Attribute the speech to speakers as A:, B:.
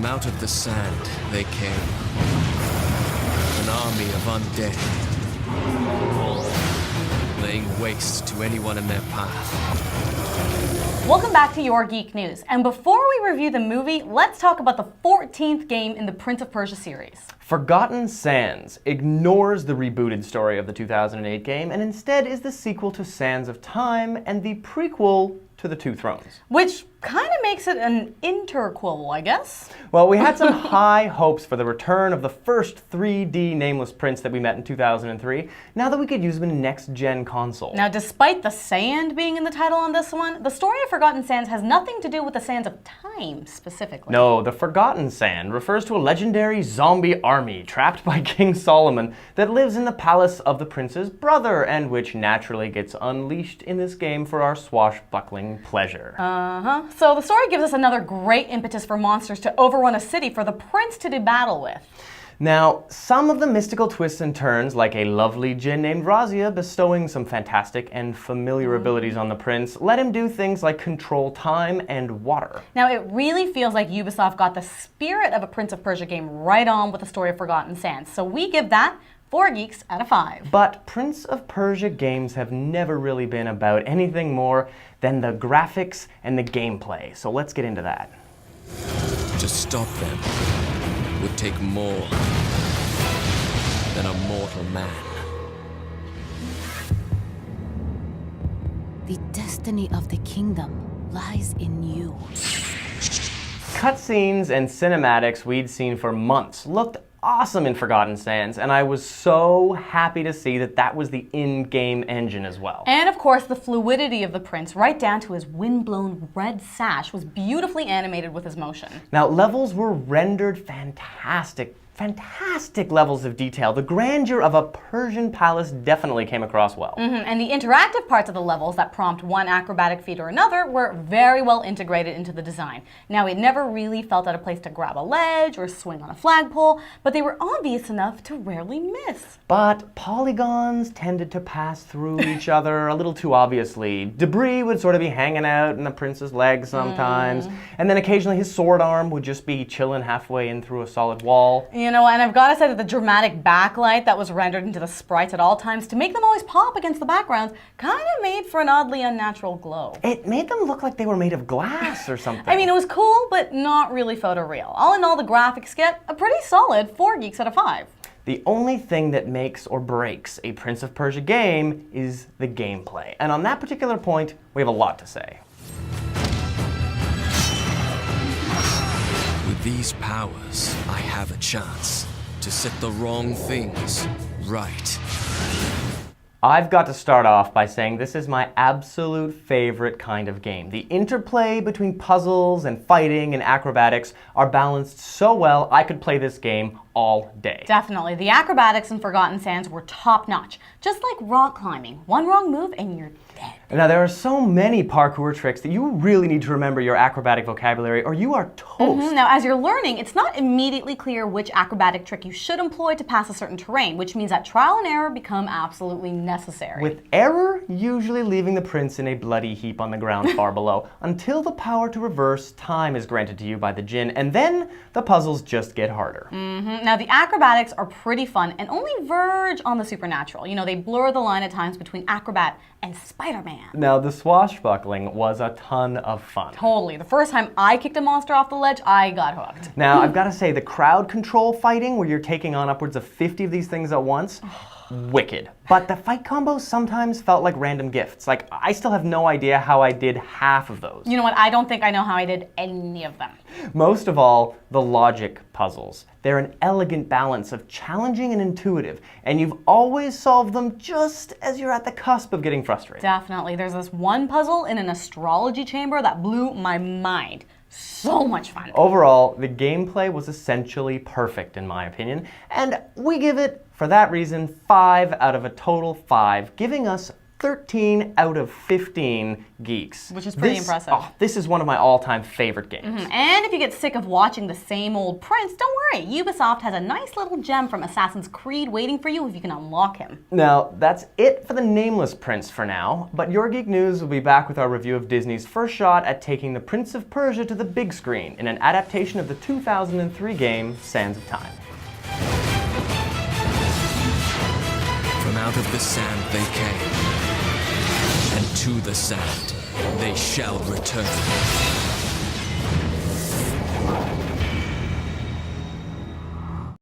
A: From out of the sand they came, an army of undead, laying waste to anyone in their path.
B: Welcome back to Your Geek News, and before we review the movie, let's talk about the 14th game in the Prince of Persia series.
C: Forgotten Sands ignores the rebooted story of the 2008 game and instead is the sequel to Sands of Time and the prequel to The Two Thrones.
B: Which kind of makes it an interquel, I guess.
C: Well, we had some high hopes for the return of the first 3D nameless prince that we met in 2003, now that we could use them in next-gen console.
B: Now, despite the sand being in the title on this one, the story of Forgotten Sands has nothing to do with the Sands of Time, specifically.
C: No, the Forgotten Sand refers to a legendary zombie army trapped by King Solomon that lives in the palace of the prince's brother, and which naturally gets unleashed in this game for our swashbuckling pleasure.
B: So the story gives us another great impetus for monsters to overrun a city for the prince to do battle with.
C: Now, some of the mystical twists and turns, like a lovely djinn named Razia bestowing some fantastic and familiar abilities on the prince, let him do things like control time and water.
B: Now, it really feels like Ubisoft got the spirit of a Prince of Persia game right on with the story of Forgotten Sands, so we give that 4 geeks out of 5.
C: But Prince of Persia games have never really been about anything more than the graphics and the gameplay, so let's get into that.
A: To stop them would take more than a mortal man.
D: The destiny of the kingdom lies in you.
C: Cutscenes and cinematics we'd seen for months looked awesome in Forgotten Sands, and I was so happy to see that that was the in-game engine as well.
B: And of course, the fluidity of the prince, right down to his wind-blown red sash, was beautifully animated with his motion.
C: Now, levels were rendered fantastic levels of detail. The grandeur of a Persian palace definitely came across well.
B: And the interactive parts of the levels that prompt one acrobatic feat or another were very well integrated into the design. Now, it never really felt out of place to grab a ledge or swing on a flagpole, but they were obvious enough to rarely miss.
C: But polygons tended to pass through each other a little too obviously. Debris would sort of be hanging out in the prince's legs sometimes, and then occasionally his sword arm would just be chilling halfway in through a solid wall.
B: You know, and I've got to say that the dramatic backlight that was rendered into the sprites at all times to make them always pop against the backgrounds kind of made for an oddly unnatural glow.
C: It made them look like they were made of glass or something.
B: I mean, it was cool, but not really photoreal. All in all, the graphics get a pretty solid 4 geeks out of 5.
C: The only thing that makes or breaks a Prince of Persia game is the gameplay. And on that particular point, we have a lot to say.
A: With these powers, I have a chance to set the wrong things right.
C: I've got to start off by saying this is my absolute favorite kind of game. The interplay between puzzles and fighting and acrobatics are balanced so well I could play this game all day.
B: Definitely. The acrobatics in Forgotten Sands were top-notch. Just like rock climbing. One wrong move and you're dead.
C: Now, there are so many parkour tricks that you really need to remember your acrobatic vocabulary or you are toast.
B: Now, as you're learning, it's not immediately clear which acrobatic trick you should employ to pass a certain terrain, which means that trial and error become absolutely necessary.
C: With error usually leaving the prince in a bloody heap on the ground far below, until the power to reverse time is granted to you by the djinn, and then the puzzles just get harder.
B: Now, the acrobatics are pretty fun and only verge on the supernatural. You know, they blur the line at times between acrobat and Spider-Man.
C: Now, the swashbuckling was a ton of fun.
B: Totally. The first time I kicked a monster off the ledge, I got hooked.
C: Now, I've got to say, the crowd control fighting, where you're taking on upwards of 50 of these things at once, wicked. But the fight combos sometimes felt like random gifts. Like, I still have no idea how I did half of those.
B: You know what? I don't think I know how I did any of them.
C: Most of all, the logic puzzles. They're an elegant balance of challenging and intuitive, and you've always solved them just as you're at the cusp of getting frustrated.
B: Definitely. There's this one puzzle in an astrology chamber that blew my mind. So much fun.
C: Overall, the gameplay was essentially perfect in my opinion, and we give it, for that reason, 5 out of a total 5, giving us 13 out of 15 geeks.
B: Which is pretty impressive.
C: Oh, this is one of my all-time favorite games.
B: And if you get sick of watching the same old prince, don't worry. Ubisoft has a nice little gem from Assassin's Creed waiting for you if you can unlock him.
C: Now, that's it for the nameless prince for now, but Your Geek News will be back with our review of Disney's first shot at taking the Prince of Persia to the big screen in an adaptation of the 2003 game Sands of Time.
A: From out of the sand they came, and to the sand they shall return.